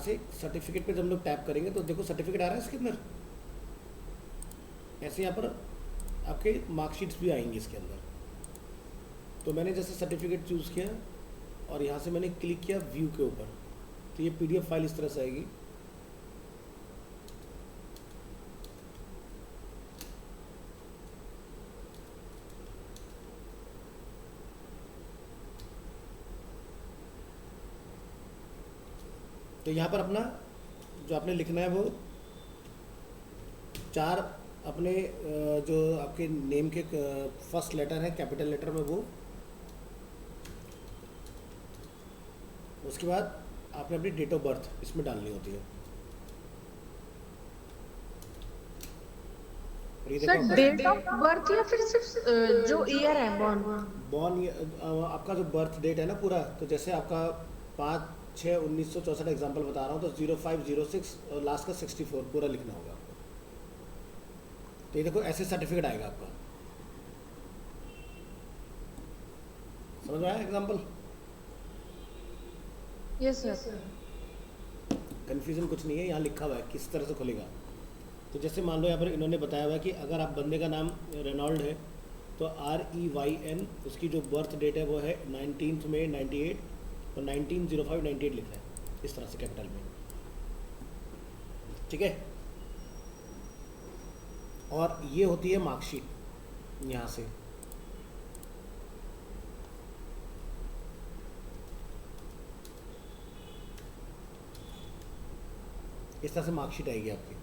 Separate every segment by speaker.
Speaker 1: से सर्टिफिकेट पे जब हम लोग टैप करेंगे तो देखो सर्टिफिकेट आ रहा है इसके अंदर। ऐसे यहाँ पर आपके मार्कशीट्स भी आएंगी इसके अंदर। तो मैंने जैसे सर्टिफिकेट चूज़ किया और यहाँ से मैंने क्लिक किया व्यू के ऊपर, तो ये पीडीएफ फाइल इस तरह से आएगी। तो यहाँ पर अपना जो आपने लिखना है वो 4 अपने जो आपके नेम के फर्स्ट लेटर है कैपिटल लेटर में वो, उसके बाद आपने अपनी डेट ऑफ बर्थ इसमें डालनी होती है।
Speaker 2: सर डेट ऑफ बर्थ या फिर सिर्फ जो ईयर है बॉर्न?
Speaker 1: बॉर्न आपका जो बर्थ डेट है ना पूरा, तो जैसे आपका 5/6/1964 एग्जाम्पल बता रहा हूँ, तो 0506 और लास्ट का 64 पूरा लिखना होगा आपको। तो ये देखो ऐसे सर्टिफिकेट आएगा आपका। समझ में आया एग्जाम्पल?
Speaker 2: Yes sir.
Speaker 1: कन्फ्यूजन कुछ नहीं है, यहाँ लिखा हुआ है किस तरह से खुलेगा। तो जैसे मान लो यहाँ पर इन्होंने बताया हुआ है कि अगर आप बंदे का नाम रेनॉल्ड है तो REYN, उसकी जो बर्थ डेट है वो है 19 मई 98 और 1905/98 लिखना है इस तरह से कैपिटल में, ठीक है। और ये होती है मार्कशीट यहाँ से। इस तरह से मार्कशीट आएगी आपकी।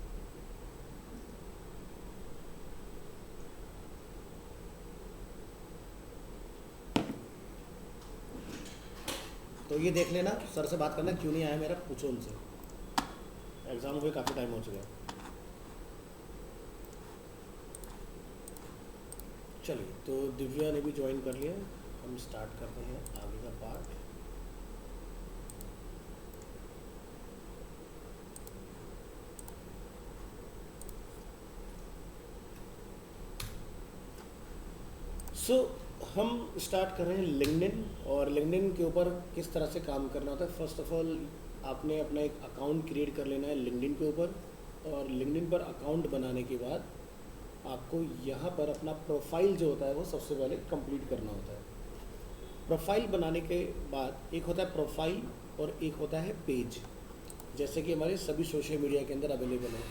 Speaker 1: तो ये देख लेना, सर से बात करना क्यों नहीं आया मेरा, पूछो उनसे। एग्ज़ाम हुए काफ़ी टाइम हो चुका है। चलिए, तो दिव्या ने भी ज्वाइन कर लिया, हम स्टार्ट करते हैं आगे का पार्ट। हम स्टार्ट कर रहे हैं लिंक्डइन, और लिंक्डइन के ऊपर किस तरह से काम करना होता है। फर्स्ट ऑफ ऑल आपने अपना एक अकाउंट क्रिएट कर लेना है लिंक्डइन के ऊपर, और लिंक्डइन पर अकाउंट बनाने के बाद आपको यहाँ पर अपना प्रोफाइल जो होता है वो सबसे पहले कंप्लीट करना होता है। प्रोफाइल बनाने के बाद एक होता है प्रोफाइल और एक होता है पेज, जैसे कि हमारे सभी सोशल मीडिया के अंदर अवेलेबल है।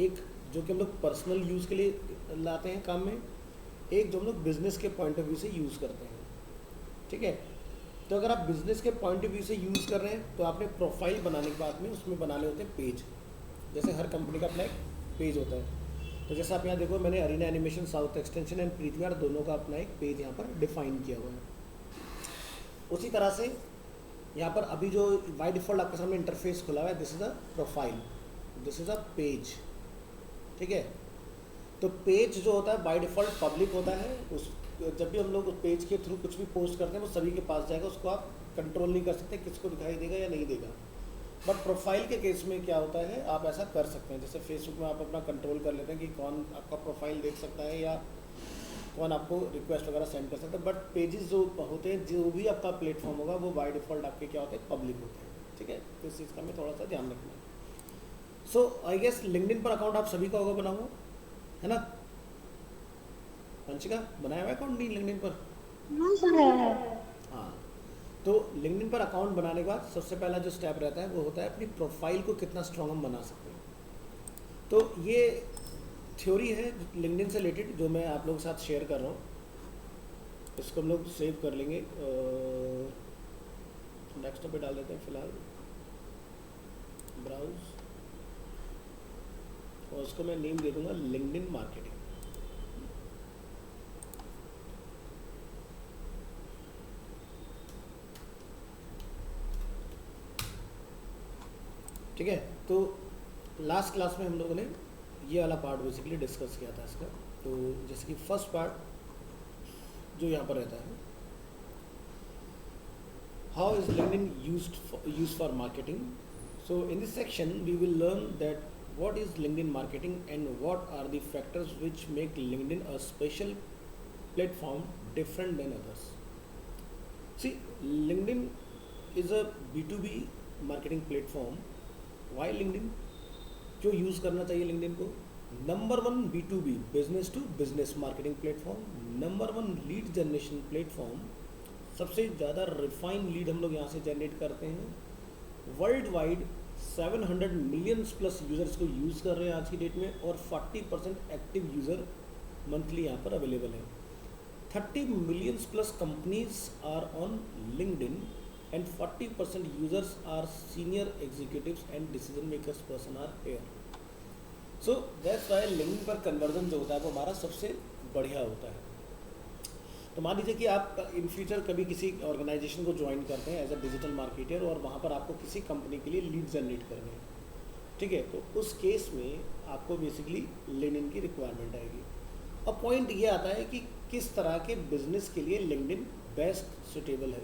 Speaker 1: एक जो कि हम लोग पर्सनल यूज़ के लिए लाते हैं काम में, एक जो हम लोग बिज़नेस के पॉइंट ऑफ व्यू से यूज़ करते हैं, ठीक है। तो अगर आप बिज़नेस के पॉइंट ऑफ व्यू से यूज़ कर रहे हैं तो आपने प्रोफाइल बनाने के बाद में उसमें बनाने होते हैं पेज। जैसे हर कंपनी का अपना एक पेज होता है। तो जैसे आप यहाँ देखो, मैंने Arena Animation, South Extension and प्रीतिवार दोनों का अपना एक पेज यहाँ पर डिफाइन किया हुआ है। उसी तरह से यहाँ पर अभी जो बाय डिफ़ॉल्ट आपके सामने इंटरफेस खुला हुआ है, this is a profile, this is a page, ठीक है। तो पेज जो होता है बाय डिफ़ॉल्ट पब्लिक होता है। उस जब भी हम लोग उस पेज के थ्रू कुछ भी पोस्ट करते हैं वो सभी के पास जाएगा, उसको आप कंट्रोल नहीं कर सकते किसको दिखाई देगा या नहीं देगा। बट प्रोफाइल के केस में क्या होता है, आप ऐसा कर सकते हैं। जैसे फेसबुक में आप अपना कंट्रोल कर लेते हैं कि कौन आपका प्रोफाइल देख सकता है या कौन आपको रिक्वेस्ट वगैरह सेंड कर सकता है। बट पेजेस जो होते हैं, जो भी आपका प्लेटफॉर्म होगा वो बाय डिफ़ॉल्ट आपके क्या होते हैं, पब्लिक होते हैं, ठीक है। तो इस चीज़ का हमें थोड़ा सा ध्यान रखना है। सो आई गेस लिंक्डइन पर अकाउंट आप सभी का होगा बना हुआ, है ना। वंशिका, बनाया हुआ है अकाउंट नहीं लिंक्डइन पर? हाँ, तो लिंक्डइन पर अकाउंट बनाने के बाद सबसे पहला जो स्टेप रहता है वो होता है अपनी प्रोफाइल को कितना स्ट्रॉन्ग हम बना सकते हैं। तो ये थ्योरी है लिंक्डइन से रिलेटेड जो मैं आप लोगों के साथ शेयर कर रहा हूँ। इसको हम लोग सेव कर लेंगे, डेस्कटॉप पे डाल देते हैं फिलहाल, ब्राउज, और उसको मैं नेम दे दूंगा लिंक्डइन मार्केटिंग। ठीक है। तो लास्ट क्लास में हम लोगों ने ये वाला पार्ट बेसिकली डिस्कस किया था इसका। तो जैसे कि फर्स्ट पार्ट जो यहाँ पर रहता है, how is LinkedIn used for marketing. So in this section we will learn that what is LinkedIn marketing and what are the factors which make LinkedIn a special platform different than others. See, LinkedIn is a B2B marketing platform why LinkedIn, क्यों use करना चाहिए LinkedIn को? Number 1 B2B business to business marketing platform, number 1 lead generation platform, सबसे ज़्यादा refined lead हम लोग यहाँ से जनरेट करते हैं। World wide 700 millions plus users को यूज़ कर रहे हैं आज की डेट में, और 40% एक्टिव यूज़र मंथली यहाँ पर अवेलेबल है। 30 millions plus companies are on LinkedIn and 40% users are senior executives and decision makers person are here. So that's why LinkedIn पर कन्वर्जन जो होता है वो हमारा सबसे बढ़िया होता है। तो मान लीजिए कि आप इन फ्यूचर कभी किसी ऑर्गेनाइजेशन को ज्वाइन करते हैं एज अ डिजिटल मार्केटर, और वहाँ पर आपको किसी कंपनी के लिए लीड जनरेट करने हैं, ठीक है, तो उस केस में आपको बेसिकली लिंक्डइन की रिक्वायरमेंट आएगी। अब पॉइंट ये आता है कि किस तरह के बिजनेस के लिए लिंक्डइन बेस्ट सुटेबल है।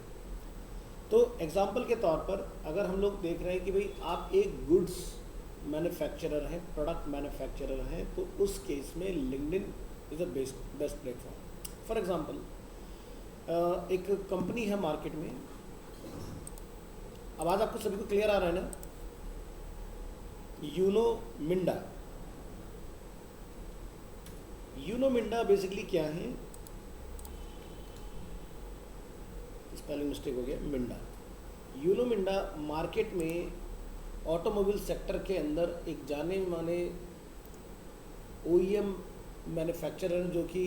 Speaker 1: तो एग्जांपल के तौर पर अगर हम लोग देख रहे हैं कि भाई आप एक गुड्स मैन्युफैक्चरर हैं, प्रोडक्ट मैन्युफैक्चरर हैं, तो उस केस में LinkedIn is a best platform. For example एक कंपनी है मार्केट में, आवाज़ आपको सभी को क्लियर आ रहा है ना? यूनो मिंडा। यूनो मिंडा बेसिकली क्या है, स्पेलिंग मिस्टेक हो गया, मिंडा। यूनो मिंडा मार्केट में ऑटोमोबाइल सेक्टर के अंदर एक जाने माने OEM मैन्युफैक्चरर, जो कि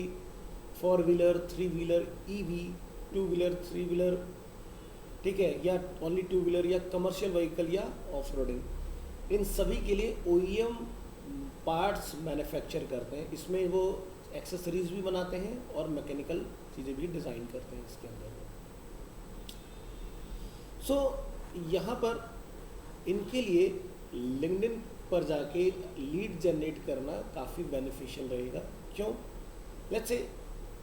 Speaker 1: 4 wheeler, 3 wheeler, EV, 2 wheeler, 3 wheeler, ठीक है, या ओनली 2 व्हीलर, या कमर्शियल व्हीकल, या ऑफ रोडिंग, इन सभी के लिए OEM पार्ट्स मैन्युफैक्चर करते हैं। इसमें वो एक्सेसरीज भी बनाते हैं और मैकेनिकल चीज़ें भी डिज़ाइन करते हैं इसके अंदर। सो यहाँ पर इनके लिए लिंक्डइन पर जाके लीड जनरेट करना काफ़ी बेनिफिशियल रहेगा। क्यों? लेट्स से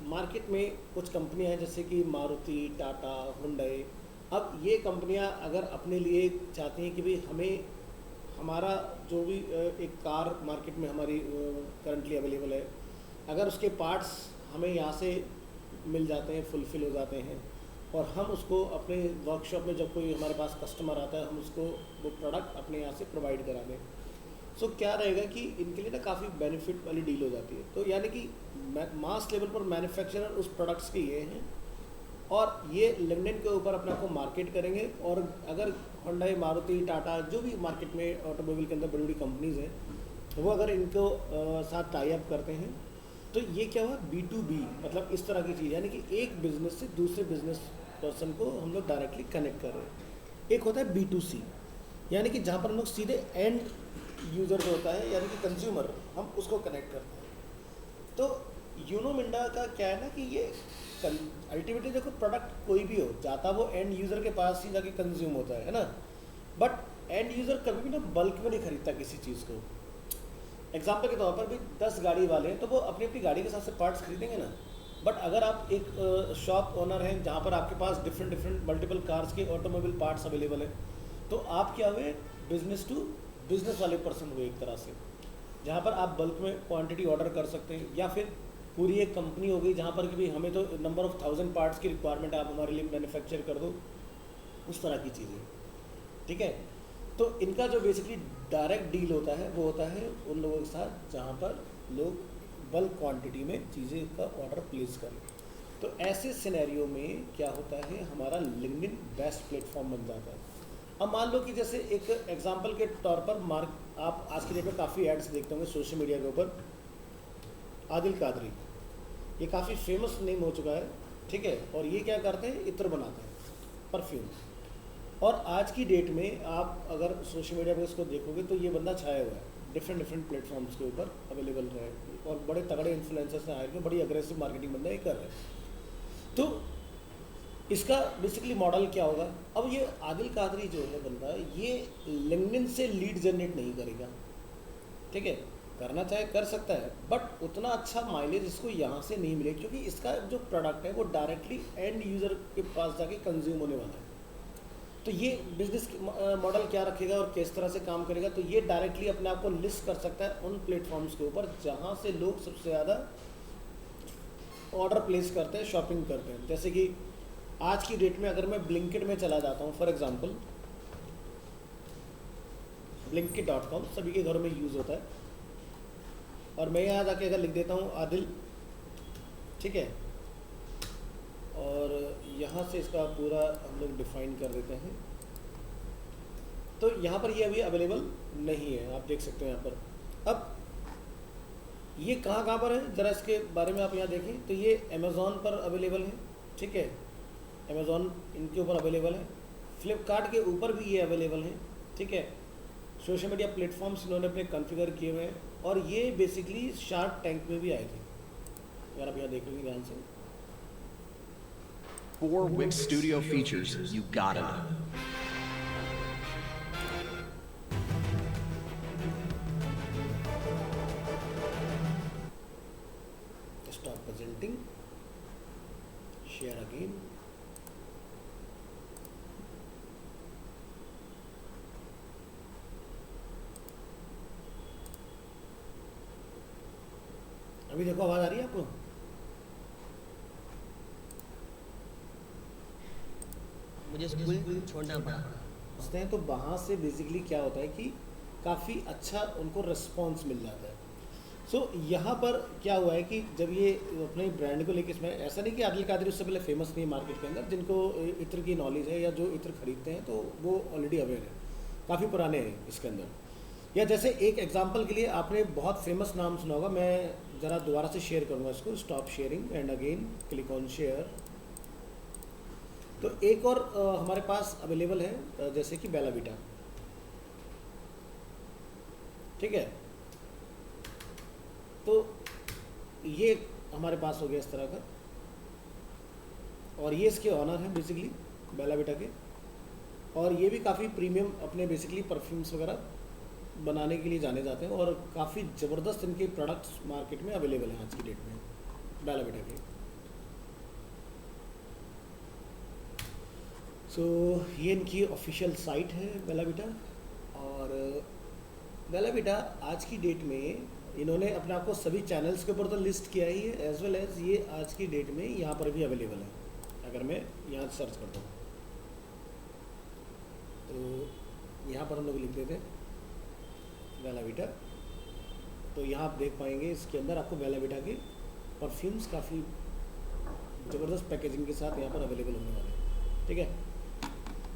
Speaker 1: मार्केट में कुछ कंपनियां हैं जैसे कि मारुति, टाटा, हुंडई। अब ये कंपनियां अगर अपने लिए चाहती हैं कि भाई हमें हमारा जो भी एक कार मार्केट में हमारी करंटली अवेलेबल है, अगर उसके पार्ट्स हमें यहाँ से मिल जाते हैं, फुलफ़िल हो जाते हैं, और हम उसको अपने वर्कशॉप में जब कोई हमारे पास कस्टमर आता है, हम उसको वो प्रोडक्ट अपने यहाँ से प्रोवाइड करा दें, सो क्या रहेगा कि इनके लिए ना काफ़ी बेनिफिट वाली डील हो जाती है। तो यानी कि मास लेवल पर मैन्युफैक्चरर उस प्रोडक्ट्स के ये हैं, और ये लिंक्डइन के ऊपर अपने आप को मार्केट करेंगे। और अगर होंडा, मारुति, टाटा, जो भी मार्केट में ऑटोमोबाइल के अंदर बड़ी बड़ी कंपनीज़ हैं, वो अगर इनको साथ टाई अप करते हैं, तो ये क्या हुआ, B2B, मतलब इस तरह की चीज़, यानी कि एक बिज़नेस से दूसरे बिजनेस पर्सन को हम लोग डायरेक्टली कनेक्ट कर रहे हैं। एक होता है B2C, यानी कि जहाँ पर हम लोग सीधे एंड यूज़र जो होता है, यानी कि कंज्यूमर, हम उसको कनेक्ट करते हैं। तो यूनो मिंडा का क्या है ना कि ये अल्टीमेटली देखो, प्रोडक्ट कोई भी हो जाता वो एंड यूज़र के पास ही जाके कंज्यूम होता है ना, बट एंड यूज़र कभी भी ना बल्क में नहीं खरीदता किसी चीज़ को। एग्जाम्पल के तौर पर भी 10 गाड़ी वाले हैं तो वो अपनी अपनी गाड़ी के हिसाब से पार्ट्स खरीदेंगे ना, बट अगर आप एक शॉप ओनर हैं जहाँ पर आपके पास डिफरेंट मल्टीपल कार्स के ऑटोमोबाइल पार्ट्स अवेलेबल हैं, तो आप क्या हुए, बिजनेस टू बिजनेस वाले पर्सन हुए एक तरह से, जहाँ पर आप बल्क में क्वांटिटी ऑर्डर कर सकते हैं, या फिर पूरी एक कंपनी हो गई जहाँ पर कि भाई हमें तो नंबर ऑफ 1000 पार्ट्स की रिक्वायरमेंट है, आप हमारे लिए मैन्युफैक्चर कर दो, उस तरह की चीज़ें, ठीक है। तो इनका जो बेसिकली डायरेक्ट डील होता है वो होता है उन लोगों के साथ जहाँ पर लोग बल्क क्वांटिटी में चीज़ें का ऑर्डर प्लेस करें। तो ऐसे सिनेरियो में क्या होता है, हमारा लिंक्डइन बेस्ट प्लेटफॉर्म बन जाता है। अब मान लो कि जैसे एक एग्जांपल के तौर पर आप आज की डेट में काफ़ी एड्स देखते होंगे सोशल मीडिया के ऊपर, आदिल कादरी, ये काफ़ी फेमस नेम हो चुका है, ठीक है, और ये क्या करते हैं, इत्र बनाते हैं, परफ्यूम। और आज की डेट में आप अगर सोशल मीडिया पर इसको देखोगे तो ये बंदा छाया हुआ है, डिफरेंट प्लेटफॉर्म्स के ऊपर अवेलेबल रहे, और बड़े तगड़े इन्फ्लुएंसर्स से हायर के बड़ी अग्रेसिव मार्केटिंग बंदा ये कर रहा है। तो इसका बेसिकली मॉडल क्या होगा, अब ये आदिल कादरी जो है बंदा, ये लिंक्डइन से लीड जनरेट नहीं करेगा, ठीक है, करना चाहे कर सकता है, बट उतना अच्छा माइलेज इसको यहाँ से नहीं मिलेगा, क्योंकि इसका जो प्रोडक्ट है वो डायरेक्टली एंड यूज़र के पास जाके कंज्यूम होने वाला है। तो ये बिजनेस मॉडल क्या रखेगा और किस तरह से काम करेगा, तो ये डायरेक्टली अपने आप को लिस्ट कर सकता है उन प्लेटफॉर्म्स के ऊपर जहाँ से लोग सबसे ज़्यादा ऑर्डर प्लेस करते हैं, शॉपिंग करते हैं। जैसे कि आज की डेट में अगर मैं ब्लिंकिट में चला जाता हूँ फॉर एग्जांपल, blinkit.com सभी के घरों में यूज़ होता है। और मैं यहाँ जाके अगर लिख देता हूँ आदिल, ठीक है, और यहाँ से इसका पूरा हम लोग डिफाइन कर देते हैं, तो यहाँ पर ये अभी अवेलेबल नहीं है, आप देख सकते हो यहाँ पर। अब ये कहाँ कहाँ पर है, ज़रा इसके बारे में आप यहाँ देखें तो ये अमेज़ॉन पर अवेलेबल है, ठीक है, अमेज़ॉन इनके ऊपर अवेलेबल है, फ्लिपकार्ट के ऊपर भी ये अवेलेबल है, ठीक है, सोशल मीडिया प्लेटफॉर्म्स इन्होंने अपने कॉन्फ़िगर किए हुए हैं, और ये बेसिकली शार्क टैंक में भी आए थे, अगर आप यहाँ देखेंगे ध्यान से।
Speaker 3: 4 Wix Studio features you gotta know.
Speaker 1: Stop presenting, share again, अभी देखो आवाज़ आ रही है आपको?
Speaker 4: मुझे स्कूल छोड़ना पड़ा।
Speaker 1: सोचते हैं तो वहाँ से बेसिकली क्या होता है कि काफ़ी अच्छा उनको रिस्पॉन्स मिल जाता है। सो यहाँ पर क्या हुआ है कि जब ये अपने ब्रांड को लेके, इसमें ऐसा नहीं कि आदिल कादरी उससे पहले फेमस नहीं है मार्केट के अंदर, जिनको इत्र की नॉलेज है या जो इत्र खरीदते हैं तो वो ऑलरेडी अवेयर है, काफ़ी पुराने हैं इसके अंदर। या जैसे एक एग्जांपल के लिए आपने बहुत फेमस नाम सुना होगा, मैं ज़रा दोबारा से शेयर करूँगा इसको, stop sharing and again click on share. तो एक और हमारे पास अवेलेबल है जैसे कि बेला वीटा, ठीक है, तो ये हमारे पास हो गया इस तरह का, और ये इसके ऑनर हैं बेसिकली बेला वीटा के, और ये भी काफ़ी प्रीमियम अपने बेसिकली परफ्यूम्स वगैरह बनाने के लिए जाने जाते हैं, और काफ़ी ज़बरदस्त इनके प्रोडक्ट्स मार्केट में अवेलेबल हैं आज की डेट में बेला वीटा के। सो ये इनकी ऑफिशियल साइट है बेला वीटा, और बेला वीटा आज की डेट में इन्होंने अपने आप को सभी चैनल्स के ऊपर तो लिस्ट किया ही है, एज वेल एज ये आज की डेट में यहाँ पर भी अवेलेबल है। अगर मैं यहाँ सर्च करता हूँ तो यहाँ पर हम लोग लिख देते हैं बेला वीटा, तो यहाँ आप देख पाएंगे इसके अंदर आपको बेला वीटा के परफ्यूम्स काफ़ी ज़बरदस्त पैकेजिंग के साथ यहाँ पर अवेलेबल होने वाले हैं, ठीक है।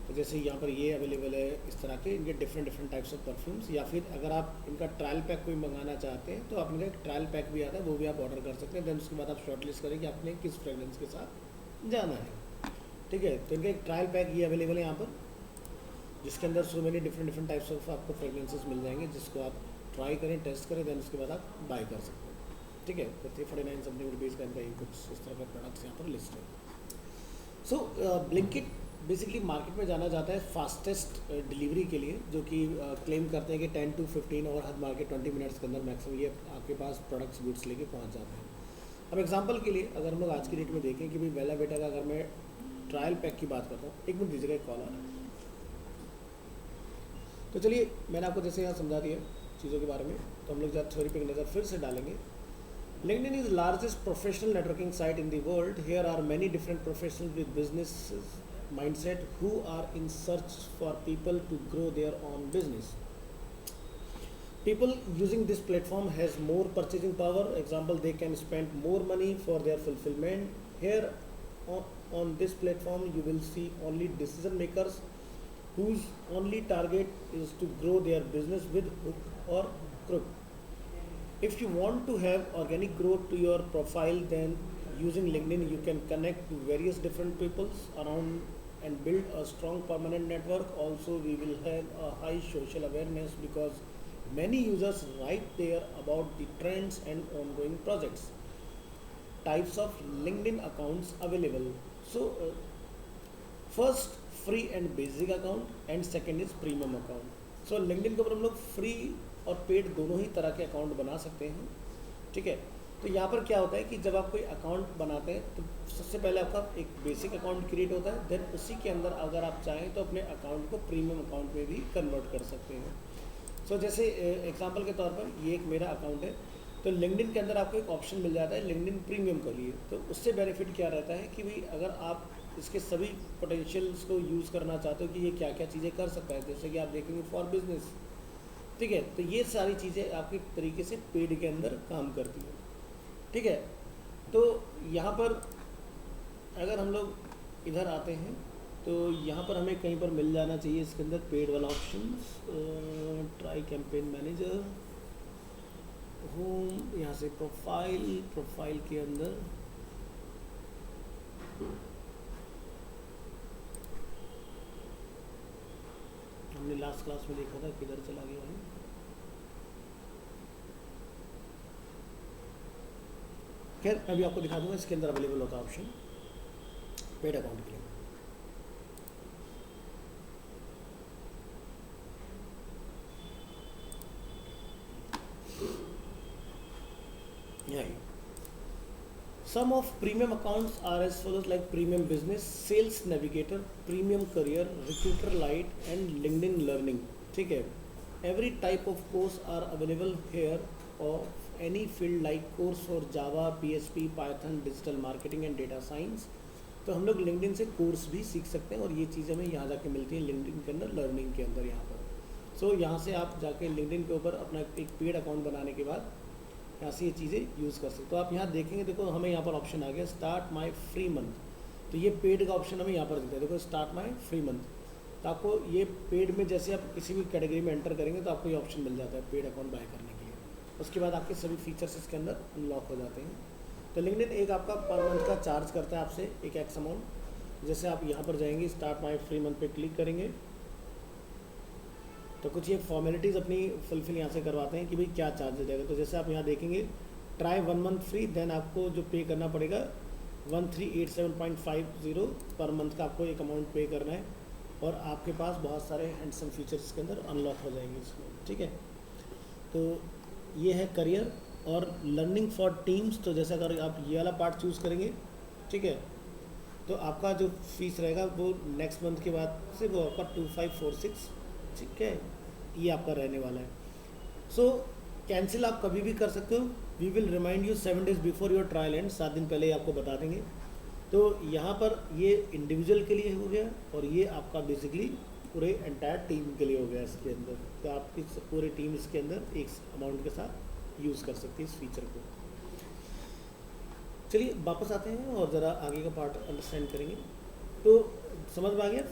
Speaker 1: तो जैसे यहाँ पर ये अवेलेबल है इस तरह के इनके डिफरेंट टाइप्स ऑफ परफ्यूम्स, या फिर अगर आप इनका ट्रायल पैक कोई मंगाना चाहते हैं तो आप इनका एक ट्रायल पैक भी आता है, वो भी आप ऑर्डर कर सकते हैं। देन उसके बाद आप शॉर्ट लिस्ट करें कि आपने किस फ्रेगरेंस के साथ जाना है, ठीक है। तो इनका एक ट्रायल पैक ये अवेलेबल है यहाँ पर, जिसके अंदर so many different types of आपको फ्रेगरेंसेस मिल जाएंगे, जिसको आप ट्राई करें, टेस्ट करें, देन उसके बाद आप बाय कर सकते हैं, ठीक है। तो 349 समथिंग रुपीज़ का इनका कुछ इस तरह का प्रोडक्ट्स यहाँ पर लिस्ट है। सो ब्लिंकिट बेसिकली मार्केट में जाना जाता है फास्टेस्ट डिलीवरी के लिए, जो कि क्लेम करते हैं कि 10 to 15 और हद मार्केट 20 मिनट्स के अंदर मैक्सिमम ये आपके पास प्रोडक्ट्स गुड्स लेके पहुंच जाते हैं। अब एग्जांपल के लिए अगर हम लोग आज की डेट में देखें कि भाई बेला वीटा का अगर मैं ट्रायल पैक की बात करता हूँ, एक मिनट दीजिएगा, एक कॉल आ रहा है। तो चलिए मैंने आपको जैसे यहाँ समझा दिया चीज़ों के बारे में, तो हम लोग जब थ्योरी पे एक नज़र फिर से डालेंगे। LinkedIn is the largest professional networking site in the world. Here are many different professionals with businesses mindset who are in search for people to grow their own business. People using this platform has more purchasing power. Example, they can spend more money for their fulfillment. Here on this platform you will see only decision makers whose only target is to grow their business with hook or crook. If you want to have organic growth to your profile, then using LinkedIn you can connect to various different peoples around and build a strong permanent network. Also we will have a high social awareness because many users write there about the trends and ongoing projects. Types of LinkedIn accounts available. So first free and basic account and second is premium account. So LinkedIn के ऊपर हम लोग free और paid दोनों ही तरह के account बना सकते हैं, ठीक है। तो यहाँ पर क्या होता है कि जब आप कोई अकाउंट बनाते हैं तो सबसे पहले आपका एक बेसिक अकाउंट क्रिएट होता है, देन उसी के अंदर अगर आप चाहें तो अपने अकाउंट को प्रीमियम अकाउंट में भी कन्वर्ट कर सकते हैं। सो जैसे एग्जांपल के तौर पर ये एक मेरा अकाउंट है, तो लिंक्डइन के अंदर आपको एक ऑप्शन मिल जाता है लिंक्डइन प्रीमियम के लिए। तो उससे बेनिफिट क्या रहता है कि भाई अगर आप इसके सभी पोटेंशियल्स को यूज़ करना चाहते हो कि ये क्या क्या चीज़ें कर सकता है, जैसे कि आप देखेंगे फॉर बिजनेस, ठीक है, तो ये सारी चीज़ें आपके तरीके से पेड के अंदर काम करती हैं। ठीक है, तो यहाँ पर अगर हम लोग इधर आते हैं तो यहाँ पर हमें कहीं पर मिल जाना चाहिए इसके अंदर पेड वाला options, try campaign manager, home, यहाँ से प्रोफाइल के अंदर हमने लास्ट क्लास में देखा था किधर चला गया है। खैर मैं भी आपको दिखा दूंगा, इसके अंदर अवेलेबल होता है ऑप्शन पेड अकाउंट के लिए। Some of premium accounts are as follows, like Premium Business, Sales Navigator, Premium Career, Recruiter Lite and LinkedIn Learning. ठीक है, every type of course are available here of any field like course for Java, PHP, Python, Digital Marketing and Data Science. तो हम लोग LinkedIn से course भी सीख सकते हैं और ये चीज़ हमें यहाँ जाके मिलती है LinkedIn के अंदर, लर्निंग के अंदर यहाँ पर। सो यहाँ से आप जाके LinkedIn के ऊपर अपना एक पेड अकाउंट बनाने के बाद यहाँ से ये चीज़ें यूज़ कर सकते हो। तो आप यहाँ देखेंगे, देखो हमें यहाँ पर ऑप्शन आ गया स्टार्ट माय फ्री मंथ, तो ये पेड का ऑप्शन हमें यहाँ पर दिखता है। देखो स्टार्ट माय फ्री मंथ, तो आपको ये पेड में जैसे आप किसी भी कैटेगरी में एंटर करेंगे तो आपको ये ऑप्शन मिल जाता है पेड अकाउंट बाय करने के लिए। उसके बाद आपके सभी फीचर्स इसके अंदर अनलॉक हो जाते हैं। तो लिंक्डइन एक आपका पर मंथ का चार्ज करता है आपसे एक एक्स अमाउंट। जैसे आप यहाँ पर जाएंगे स्टार्ट माय फ्री मंथ पे क्लिक करेंगे तो कुछ ये फॉर्मेलिटीज़ अपनी फुलफिल यहाँ से करवाते हैं कि भाई क्या चार्ज जाएगा। तो जैसे आप यहाँ देखेंगे ट्राई 1 मंथ फ्री, देन आपको जो पे करना पड़ेगा 1387.50 पर मंथ का आपको एक अमाउंट पे करना है और आपके पास बहुत सारे हैंडसम फीचर्स के अंदर अनलॉक हो जाएंगे इसमें। ठीक है, तो ये है करियर और लर्निंग फॉर टीम्स। तो जैसे अगर आप ये वाला पार्ट चूज़ करेंगे, ठीक है, तो आपका जो फीस रहेगा वो नेक्स्ट मंथ के बाद से वो आपका 2546, ठीक है, ये आपका रहने वाला है। सो कैंसिल आप कभी भी कर सकते हो। We will remind you 7 days before your trial end, 7 दिन पहले ही आपको बता देंगे। तो यहाँ पर ये इंडिविजुअल के लिए हो गया और ये आपका बेसिकली पूरे एंटायर टीम के लिए हो गया इसके अंदर। तो आपकी पूरी टीम इसके अंदर एक अमाउंट के साथ यूज़ कर सकती है इस फीचर को। चलिए वापस आते हैं और ज़रा आगे का पार्ट अंडरस्टैंड करेंगे। तो समझ में आ गया,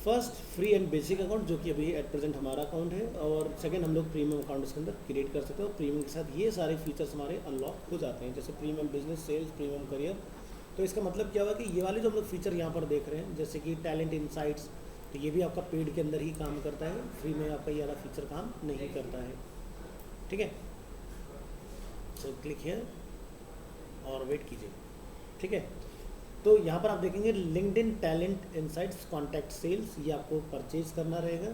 Speaker 1: first free and basic account जो कि अभी एट प्रेजेंट हमारा अकाउंट है, और सेकंड हम लोग प्रीमियम अकाउंट इसके अंदर क्रिएट कर सकते हैं और प्रीमियम के साथ ये सारे फीचर्स हमारे अनलॉक हो जाते हैं, जैसे premium business, sales, premium career. तो इसका मतलब क्या हुआ कि ये वाले जो हम लोग फीचर यहाँ पर देख रहे हैं जैसे कि टैलेंट इनसाइट्स, तो ये भी आपका पेड के अंदर ही काम करता है, फ्री में आपका ये वाला फीचर काम नहीं करता है। ठीक है, सो क्लिक हियर और वेट कीजिए। ठीक है, तो यहाँ पर आप देखेंगे LinkedIn talent insights contact sales, ये आपको परचेज करना रहेगा।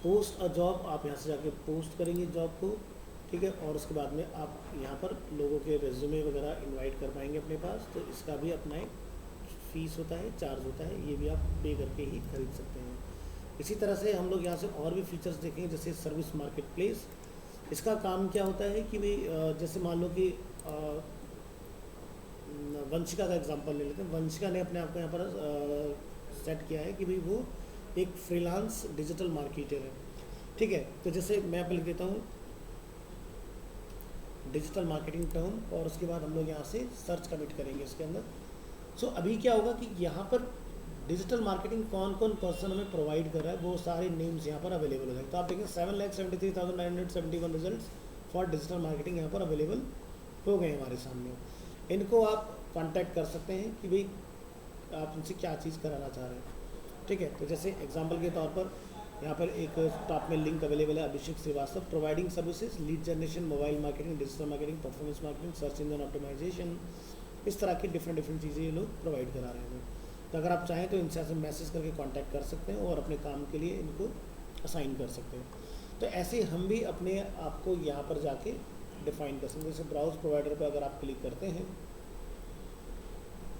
Speaker 1: पोस्ट अ जॉब, आप यहाँ से जाके पोस्ट करेंगे जॉब को, ठीक है, और उसके बाद में आप यहाँ पर लोगों के रेज्यूमे वगैरह इनवाइट कर पाएंगे अपने पास। तो इसका भी अपना एक फीस होता है, चार्ज होता है, ये भी आप पे करके ही खरीद सकते हैं। इसी तरह से हम लोग यहाँ से और भी फीचर्स देखेंगे जैसे सर्विस मार्केट प्लेस। इसका काम क्या होता है कि भाई जैसे मान लो कि वंशिका का एग्जांपल ले लेते हैं। वंशिका ने अपने आप को यहाँ पर सेट किया है कि भाई वो एक फ्रीलांस डिजिटल मार्केटर है। ठीक है, तो जैसे मैं यहाँ पर लिख देता हूँ डिजिटल मार्केटिंग टर्म और उसके बाद हम लोग यहाँ से सर्च कमिट करेंगे इसके अंदर। सो अभी क्या होगा कि यहाँ पर डिजिटल मार्केटिंग कौन कौन पर्सन हमें प्रोवाइड कर रहा है वो सारे नेम्स यहाँ पर अवेलेबल हो जाएंगे। तो आप देखें 7,73,971 रिजल्ट्स फॉर डिजिटल मार्केटिंग यहाँ पर अवेलेबल हो गए हमारे सामने। इनको आप कांटेक्ट कर सकते हैं कि भाई आप उनसे क्या चीज़ कराना चाह रहे हैं। ठीक है, तो जैसे एग्जांपल के तौर पर यहाँ पर एक टॉप में लिंक अवेलेबल है, Abhishek Srivastava, providing services, lead generation, mobile marketing, digital marketing, performance marketing, search engine optimisation, इस तरह की डिफरेंट चीज़ें ये लोग प्रोवाइड करा रहे हैं। तो अगर आप चाहें तो इनसे ऐसे मैसेज करके कांटेक्ट कर सकते हैं और अपने काम के लिए इनको असाइन कर सकते हैं। तो ऐसे हम भी अपने आप को यहाँ पर जाके डिफाइन कर सकते हैं। जैसे ब्राउज प्रोवाइडर पर अगर आप क्लिक करते हैं,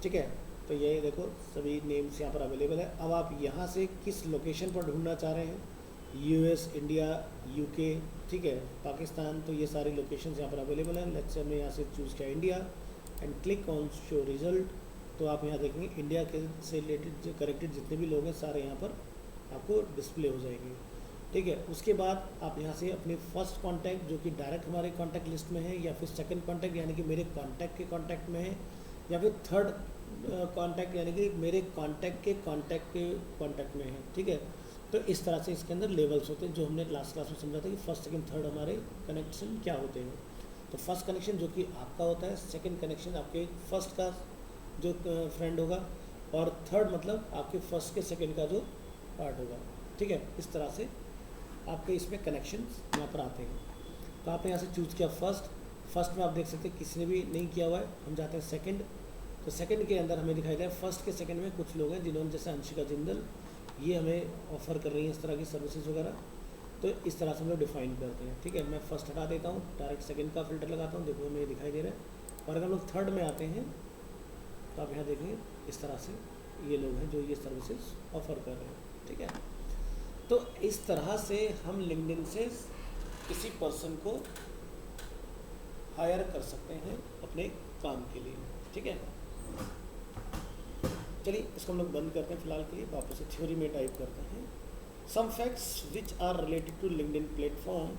Speaker 1: ठीक है, तो ये देखो सभी नेम्स यहाँ पर अवेलेबल है। अब आप यहाँ से किस लोकेशन पर ढूंढना चाह रहे हैं, यूएस, इंडिया, यूके, ठीक है, पाकिस्तान, तो ये सारी लोकेशंस यहाँ पर अवेलेबल हैं। लेट्स से हमने यहाँ से चूज़ किया India and click on show result. तो आप यहाँ देखेंगे इंडिया के से रिलेटेड जो करेक्टेड जितने भी लोग हैं सारे यहाँ पर आपको डिस्प्ले हो जाएंगे। ठीक है। उसके बाद आप यहाँ से अपने फर्स्ट कांटेक्ट जो कि डायरेक्ट हमारे कांटेक्ट लिस्ट में है, या फिर सेकंड कांटेक्ट यानी कि मेरे कांटेक्ट के कांटेक्ट में है, या फिर थर्ड कांटेक्ट यानी कि मेरे कांटेक्ट के कांटेक्ट में है, ठीक है। तो इस तरह से इसके अंदर लेवल्स होते हैं जो हमने लास्ट क्लास में समझा था कि फर्स्ट सेकंड थर्ड हमारे कनेक्शन क्या होते हैं। तो फर्स्ट कनेक्शन जो कि आपका होता है, सेकंड कनेक्शन आपके फर्स्ट का जो फ्रेंड होगा, और थर्ड मतलब आपके फर्स्ट के सेकंड का जो पार्ट होगा, ठीक है। इस तरह से आपके इसमें कनेक्शंस यहाँ पर आते हैं। तो आपने यहाँ से चूज़ किया फर्स्ट में आप देख सकते हैं किसी ने भी नहीं किया हुआ है। हम जाते हैं सेकंड, तो सेकंड के अंदर हमें दिखाई दे फर्स्ट के सेकंड में कुछ लोग हैं जिन्होंने, जैसे अंशिका जिंदल, ये हमें ऑफ़र कर रही हैं इस तरह की सर्विसेज वगैरह। तो इस तरह से हम लोग डिफाइन करते हैं, ठीक है। मैं फर्स्ट हटा देता हूँ, डायरेक्ट सेकंड का फिल्टर लगाता हूँ, देखो हमें ये दिखाई दे रहा है। और अगर हम लोग थर्ड में आते हैं तो आप यहाँ देखेंगे इस तरह से ये लोग हैं जो ये सर्विसेज ऑफ़र कर रहे हैं, ठीक है। तो इस तरह से हम लिंक्डइन से किसी पर्सन को हायर कर सकते हैं अपने काम के लिए, ठीक है। चलिए इसको हम लोग बंद करते हैं फिलहाल के लिए, वापस से थ्योरी में टाइप करते हैं। Some facts which are related to LinkedIn platform: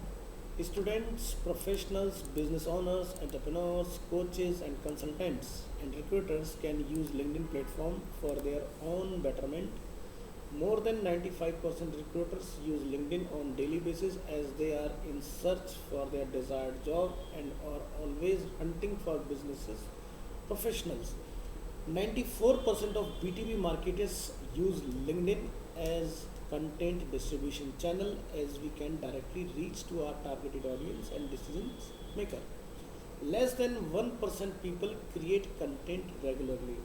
Speaker 1: students, professionals, business owners, entrepreneurs, coaches and consultants and recruiters can use LinkedIn platform for their own betterment. More than 95% recruiters use LinkedIn on daily basis as they are in search for their desired job and are always hunting for businesses professionals. 94% of B2B marketers use LinkedIn as content distribution channel as we can directly reach to our targeted audience and decision maker. Less than 1% people create content regularly.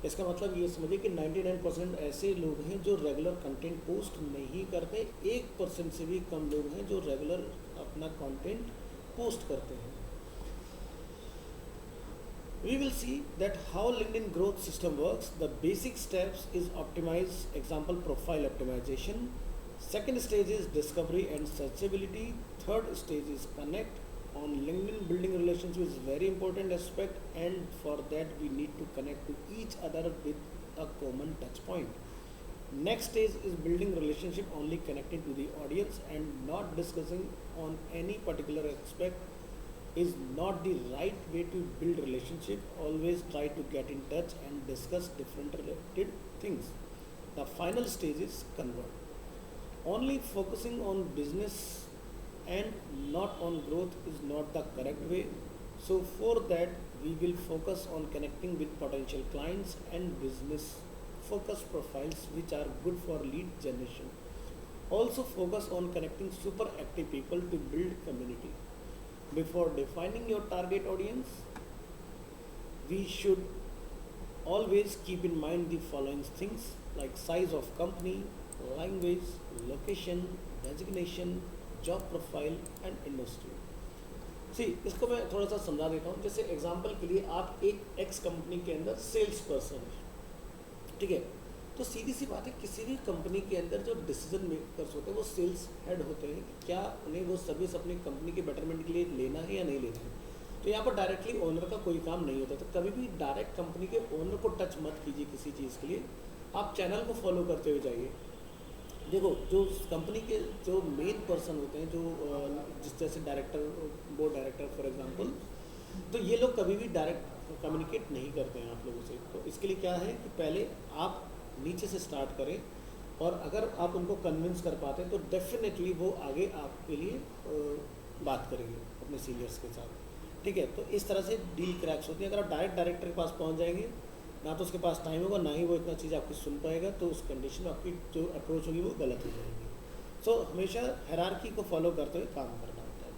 Speaker 1: इसका मतलब ये समझिए कि 99% ऐसे लोग हैं जो regular content post नहीं करते, 1% से भी कम लोग हैं जो रेगुलर अपना कंटेंट पोस्ट करते हैं। We will see that how LinkedIn growth system works. The basic steps is optimize, example profile optimization. Second stage is discovery and searchability. Third stage is connect. On LinkedIn, building relationship is very important aspect, and for that we need to connect to each other with a common touch point. Next stage is building relationship, only connecting to the audience and not discussing on any particular aspect is not the right way to build relationship. Always try to get in touch and discuss different related things. The final stage is convert. Only focusing on business and not on growth is not the correct way. So for that we will focus on connecting with potential clients and business focus profiles which are good for lead generation. Also focus on connecting super active people to build community. Before defining your target audience, we should always keep in mind the following things like size of company, language, location, designation, job profile and industry. See, इसको मैं थोड़ा सा समझा देता हूँ। जैसे example के लिए आप एक एक्स कंपनी के अंदर सेल्स पर्सन है, ठीक है। तो सीधी सी बात है, किसी भी कंपनी के अंदर जो डिसीजन मेकर्स होते हैं वो सेल्स हेड होते हैं कि क्या उन्हें वो सर्विस अपनी कंपनी के बेटरमेंट के लिए लेना है या नहीं लेना है। तो यहाँ पर डायरेक्टली ओनर का कोई काम नहीं होता। तो कभी भी डायरेक्ट कंपनी के ओनर को टच मत कीजिए किसी चीज़ के लिए, आप चैनल को फॉलो करते हुए जाइए। देखो, जो कंपनी के जो मेन पर्सन होते हैं, जो जिस तरह से director, board director for example, तो ये लोग कभी भी डायरेक्ट कम्युनिकेट नहीं करते हैं आप लोगों से। तो इसके लिए क्या है कि पहले आप नीचे से स्टार्ट करें, और अगर आप उनको कन्विंस कर पाते हैं तो डेफिनेटली वो आगे आपके लिए बात करेंगे अपने सीनियर्स के साथ, ठीक है। तो इस तरह से डील क्रैक्स होती है। अगर आप डायरेक्टर के पास पहुंच जाएंगे, ना तो उसके पास टाइम होगा, ना ही वो इतना चीज़ आपकी सुन पाएगा, तो उस कंडीशन में आपकी जो अप्रोच होगी वो गलत हो जाएगी। सो हमेशा हायरार्की को फॉलो करते हुए काम करना होता है।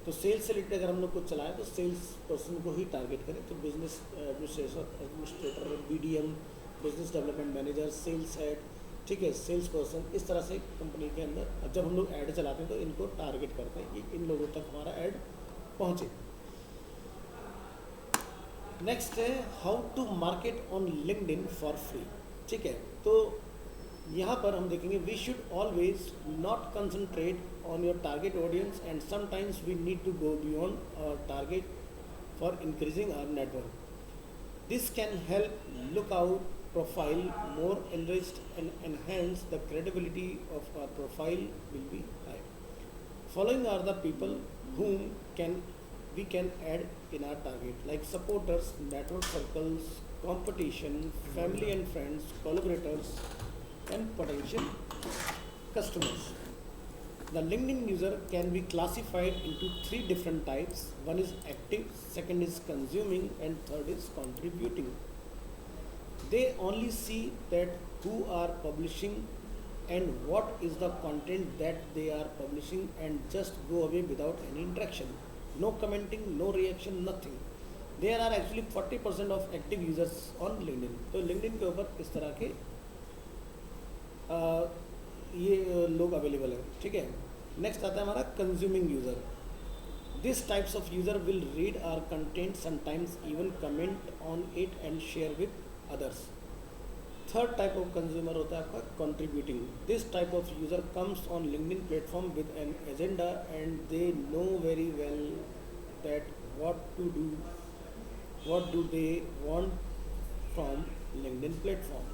Speaker 1: तो सेल्स से रिलेटेड अगर हम लोग कुछ चलाएं तो सेल्स पर्सन को ही टारगेट करें। तो business administrator, BDM, business development manager, sales head, ठीक है, सेल्स पर्सन, इस तरह से कंपनी के अंदर जब हम लोग ऐड चलाते हैं तो इनको टारगेट करते हैं कि इन लोगों तक हमारा ऐड पहुँचे। नेक्स्ट है how to market on LinkedIn for free, ठीक है। तो यहाँ पर हम देखेंगे we should always not concentrate on your target audience and sometimes we need to go beyond our target for increasing our network. This can help look out profile more enriched and enhance the credibility of our profile will be high. Following are the people whom we can add in our target, like supporters, network circles, competition, family and friends, collaborators, and potential customers. The LinkedIn user can be classified into 3 different types. One is active, second is consuming, and third is contributing. They only see that who are publishing and what is the content that they are publishing and just go away without any interaction. No commenting, no reaction, nothing. There are actually 40% of active users on LinkedIn. तो LinkedIn के ऊपर इस तरह के ये लोग available है, ठीक है. नेक्स्ट आता है हमारा consuming user. This types of user will read our content, sometimes even comment on it and share with others. Third type of consumer होता है आपका contributing. This type of user comes on LinkedIn platform with an agenda and they know very well that what do they want from LinkedIn platform.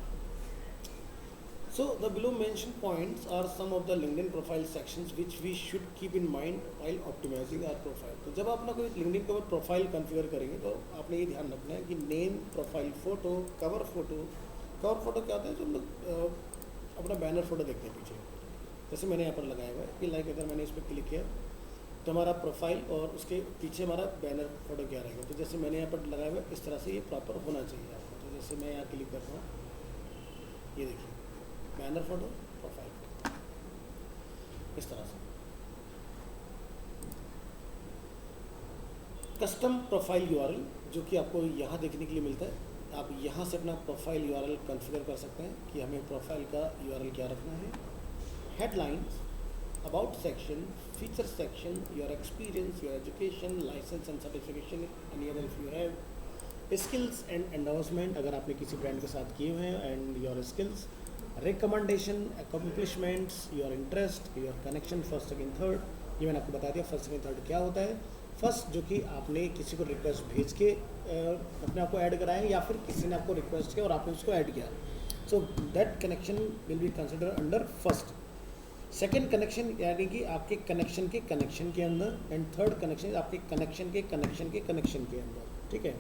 Speaker 1: So the below mentioned points are some of the LinkedIn profile sections which we should keep in mind while optimizing our profile. तो जब आप अपना कोई LinkedIn के ऊपर profile configure करेंगे तो आपने ये ध्यान रखना है कि name, profile photo, cover photo. Cover photo क्या होता है, जो हम लोग अपना बैनर फ़ोटो देखते हैं पीछे. जैसे मैंने यहाँ पर लगाया हुआ है कि लाइक अगर मैंने इस पर क्लिक किया तो हमारा प्रोफाइल और उसके पीछे हमारा बैनर फ़ोटो क्या रहेगा. तो जैसे मैंने यहाँ पर लगाया हुआ है इस तरह से ये प्रॉपर होना चाहिए आपको. तो जैसे मैं यहाँ क्लिक करता हूँ, ये देखिए बैनर फोटो, प्रोफाइल फोटो, इस तरह से. कस्टम प्रोफाइल यूआरएल जो कि आपको यहाँ देखने के लिए मिलता है. आप यहाँ से अपना प्रोफाइल यूआरएल कॉन्फ़िगर कर सकते हैं कि हमें प्रोफाइल का यूआरएल क्या रखना है. Headlines, about section, feature section, your experience, your education, license and certification, any other if you have, skills and endorsement अगर आपने किसी ब्रांड के साथ किए हुए हैं, and your skills, recommendation, accomplishments, your interest, your connection, first second third. ये मैंने आपको बता दिया फर्स्ट सेकंड थर्ड क्या होता है. फर्स्ट जो कि आपने किसी को रिक्वेस्ट भेज के अपने आप को ऐड कराया या फिर किसी ने आपको रिक्वेस्ट किया और आपने उसको ऐड किया. So that connection will be consider under first. Second connection यानी कि आपके कनेक्शन के कनेक्शन के अंदर, एंड थर्ड कनेक्शन आपके कनेक्शन के कनेक्शन के कनेक्शन के अंदर, ठीक है.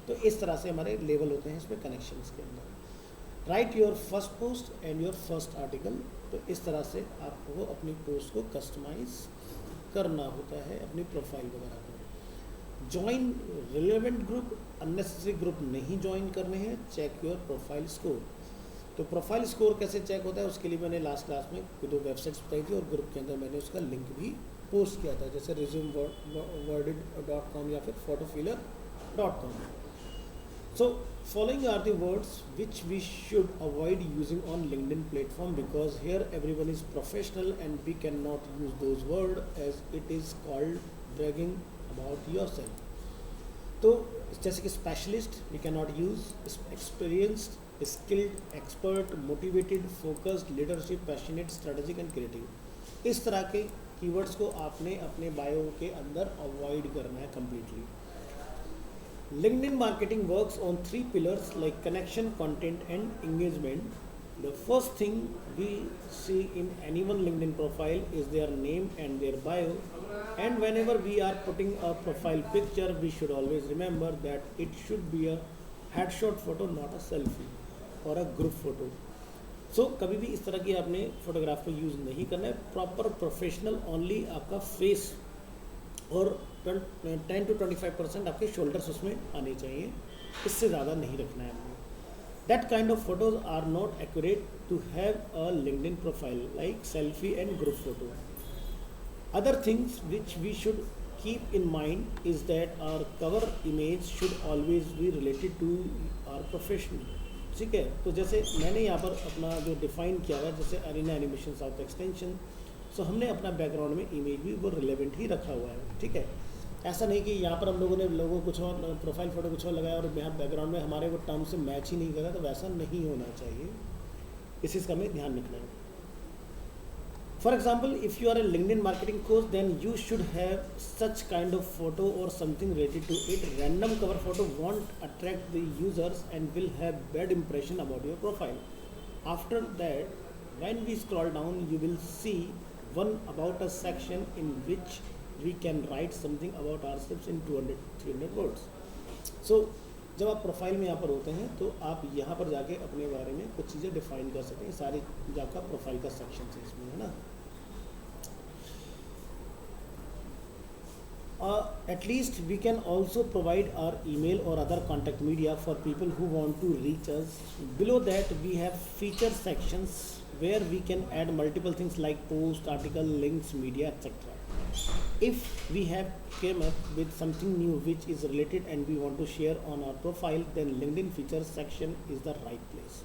Speaker 1: तो इस तरह से हमारे लेवल होते हैं इसमें कनेक्शंस के अंदर. Right your first post and your first article. तो इस तरह से आपको अपनी पोस्ट को कस्टमाइज करना होता है अपनी प्रोफाइल वगैरह को. Join relevant group, unnecessary group नहीं ज्वाइन करने हैं. Check your profile score. तो प्रोफाइल स्कोर कैसे चेक होता है उसके लिए मैंने लास्ट क्लास में 2 वेबसाइट्स बताई थी और ग्रुप के अंदर मैंने उसका लिंक भी पोस्ट किया था, जैसे resumeworlded.com या फिर photofiller.com. So following are the words which we should avoid using on LinkedIn platform because here everyone is professional and we cannot use those words as it is called bragging about yourself. तो जैसे कि specialist we cannot use, experienced, skilled, expert, motivated, focused, leadership, passionate, strategic and creative. इस तरह के keywords को आपने अपने bio के अंदर अवॉइड करना है completely. LinkedIn marketing works on 3 pillars like connection, content and engagement. The first thing we see in anyone LinkedIn profile is their name and their bio, and whenever we are putting a profile picture we should always remember that it should be a headshot photo, not a selfie or a group photo. So कभी भी इस तरह की आपने photograph को use नहीं करना है. प्रॉपर प्रोफेशनल ओनली आपका फेस और 10 to 25% आपके शोल्डर्स उसमें आने चाहिए, इससे ज़्यादा नहीं रखना है आपको. That kind of photos are not accurate to have a LinkedIn profile like selfie and group photo. Other things which we should keep in mind is that our cover image should always be related to our profession. ठीक है, तो जैसे मैंने यहाँ पर अपना जो define किया हुआ है जैसे अरीना एनिमेशन साउथ एक्सटेंशन, सो हमने अपना बैकग्राउंड में इमेज भी वो रिलेवेंट ही रखा हुआ है. ठीक है, ऐसा नहीं कि यहाँ पर हम लोगों ने लोगों कुछ और प्रोफाइल फ़ोटो कुछ और लगाया और यहाँ बैकग्राउंड में हमारे वो टर्म से मैच ही नहीं कर रहा, तो वैसा नहीं होना चाहिए. इस चीज़ का हमें ध्यान रखना है. For example, if you are a LinkedIn marketing coach, then you should have such kind of photo or something related to it. Random cover photo won't attract the users and will have bad impression about your profile. After that, when we scroll down, you will see one about us section in which we can write something about ourselves in 200-300 words. So जब आप profile में यहाँ पर होते हैं तो आप यहाँ पर जाके अपने बारे में कुछ चीज़ें डिफाइन कर सकते हैं. सारी जो आपका प्रोफाइल का सेक्शन है इसमें, है ना. At least we can also provide our email or other contact media for people who want to reach us. Below that we have feature sections where we can add multiple things like post, article, links, media, etc. If we have came up with something new which is related and we want to share on our profile, then LinkedIn features section is the right place.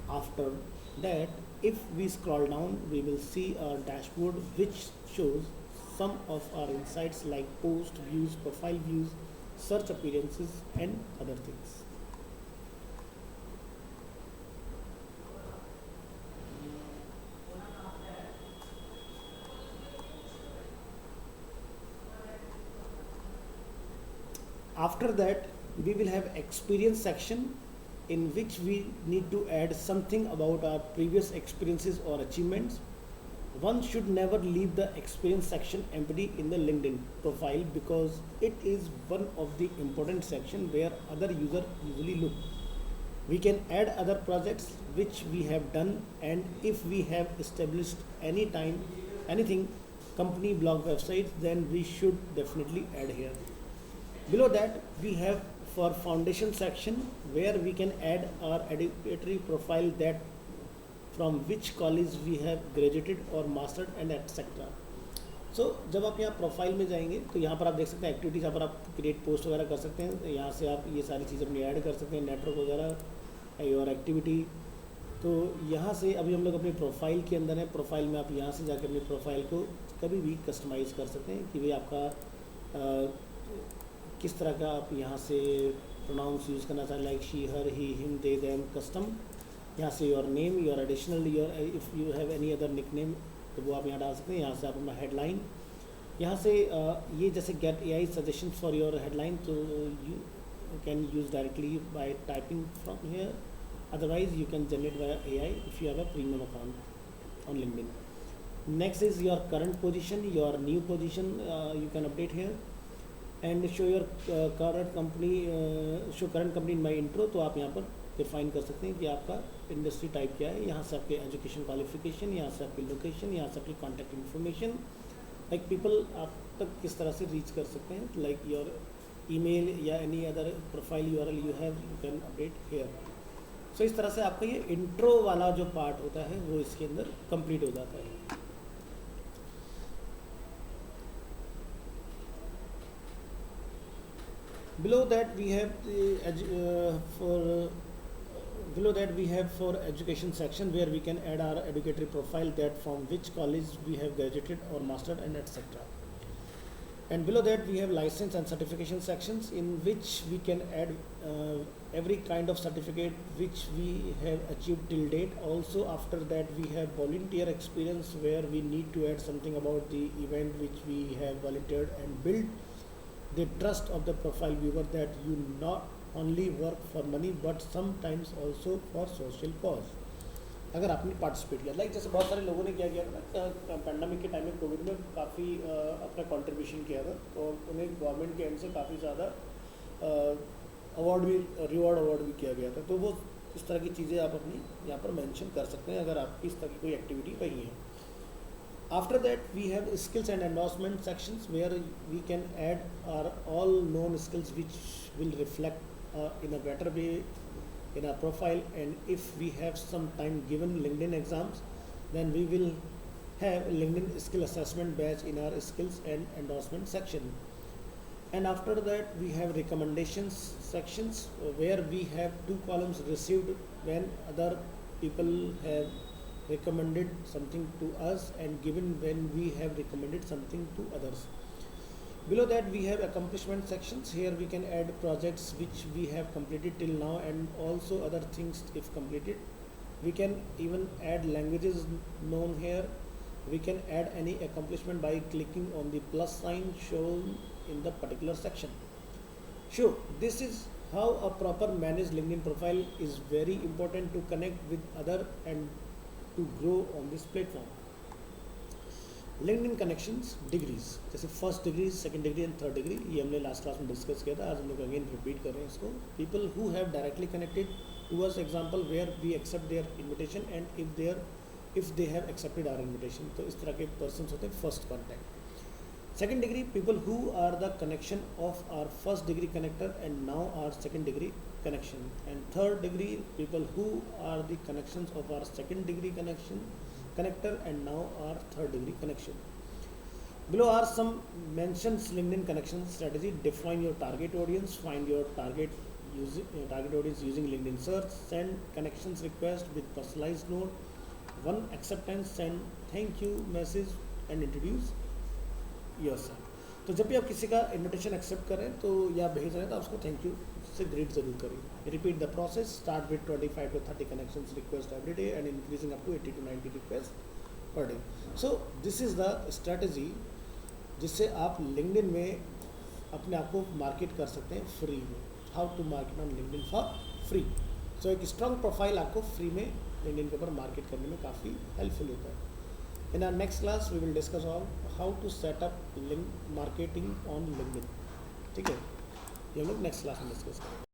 Speaker 1: After that, if we scroll down, we will see our dashboard which shows some of our insights like post views, profile views, search appearances and other things. After that, we will have experience section in which we need to add something about our previous experiences or achievements. One should never leave the experience section empty in the LinkedIn profile because it is one of the important section where other users usually look. We can add other projects which we have done, and if we have established anything company blog websites, then we should definitely add here. Below that we have for foundation section where we can add our educatory profile, that from which college we have graduated or mastered and etc. So जब आप यहाँ profile में जाएंगे तो यहाँ पर आप देख सकते हैं एक्टिविटीज़, यहाँ पर आप क्रिएट पोस्ट वगैरह कर सकते हैं. यहाँ से आप ये सारी चीज़ें अपनी ऐड कर सकते हैं, नेटवर्क वगैरह और एक्टिविटी. तो यहाँ से अभी हम लोग अपनी प्रोफाइल के अंदर है. प्रोफाइल में आप यहाँ से जाकर अपनी प्रोफाइल को कभी भी कस्टमाइज़ कर सकते हैं कि भाई आपका किस तरह का आप यहाँ से प्रोनाउंस यूज़ करना चाहें, like she, her, he, him, they, them, custom. यहाँ से your name, your additional, your if you have any other nick name तो वो आप यहाँ डाल सकते हैं. यहाँ से आप अपना हेडलाइन, यहाँ से ये जैसे get AI suggestion for your headline, तो you can use directly by typing from here. Otherwise you can generate by AI if you have a premium account on LinkedIn. Next is your current position, your new position you can update here and show your current company in my intro. तो आप यहाँ पर define कर सकते हैं कि आपका industry type क्या है. यहाँ से आपके एजुकेशन क्वालिफिकेशन, यहाँ से आपकी लोकेशन, यहाँ से आपकी कॉन्टैक्ट इन्फॉर्मेशन, लाइक पीपल आप तक किस तरह से रीच कर सकते हैं, लाइक योर ईमेल या any other profile URL you have, you can update here. So इस तरह से आपका ये इंट्रो वाला जो पार्ट होता है वो इसके अंदर कंप्लीट हो जाता है. Below that we have for education section where we can add our educatory profile, that from which college we have graduated or mastered and etc. And below that we have license and certification sections in which we can add every kind of certificate which we have achieved till date. Also after that we have volunteer experience where we need to add something about the event which we have volunteered and build the trust of the profile viewer that you not only work for money but sometimes also for social cause. अगर आपने participate किया, like जैसे बहुत सारे लोगों ने क्या किया था ना, पैंडमिक के टाइम में, कोविड में काफ़ी अपना कंट्रीब्यूशन किया था और उन्हें गवर्नमेंट के एंड से काफ़ी ज़्यादा रिवॉर्ड अवार्ड भी किया गया था. तो वो इस तरह की चीज़ें आप अपनी यहाँ पर मेंशन कर सकते हैं अगर आपकी इस तरह की कोई एक्टिविटी रही है. After that we have skills and endorsement sections where we can add our all known skills which will reflect in a better way in our profile. And if we have some time given LinkedIn exams, then we will have LinkedIn skill assessment badge in our skills and endorsement section. And after that we have recommendations sections where we have 2 columns received when other people have recommended something to us and given when we have recommended something to others. Below that we have accomplishment sections. Here we can add projects which we have completed till now and also other things if completed. We can even add languages known here We can add any accomplishment by clicking on the plus sign shown in the particular section. Sure, this is how a proper managed LinkedIn profile is very important to connect with other and to grow on this platform. LinkedIn connections degrees, जैसे first degree, second degree and third degree, ये हमने last class में discuss किया था, आज हम लोग again repeat कर रहे हैं इसको. People who have directly connected to us, example where we accept their invitation and if they have accepted our invitation. तो इस तरह के पर्सन्स होते हैं first contact. Second degree, people who are the connection of our first degree connector and now our second degree connection. And third degree, people who are the connections of our second degree connector and now our third degree connection. Below are some mentions LinkedIn connection strategy. Define your target audience, find your target audience using LinkedIn search, send connections request with personalized note, one acceptance, send thank you message and introduce yourself. तो जब भी आप किसी का invitation accept करें तो या भेज रहे हैं तो आप उसको थैंक यू से ग्रीट जरूर करिए. Repeat the process, start with 25 to 30 connections request every day and increasing up to 80 to 90 request पर day. So this is the strategy जिससे आप लिंक्डइन में अपने आप को मार्केट कर सकते हैं फ्री में. How to market on LinkedIn for free. So एक स्ट्रॉन्ग प्रोफाइल आपको फ्री में लिंक्डइन के ऊपर मार्केट करने में काफ़ी हेल्पफुल होता है. In our next class, we will discuss on how to set up link marketing on LinkedIn. ठीक है, ये हम लोग नेक्स्ट क्लास में डिस्कस करेंगे.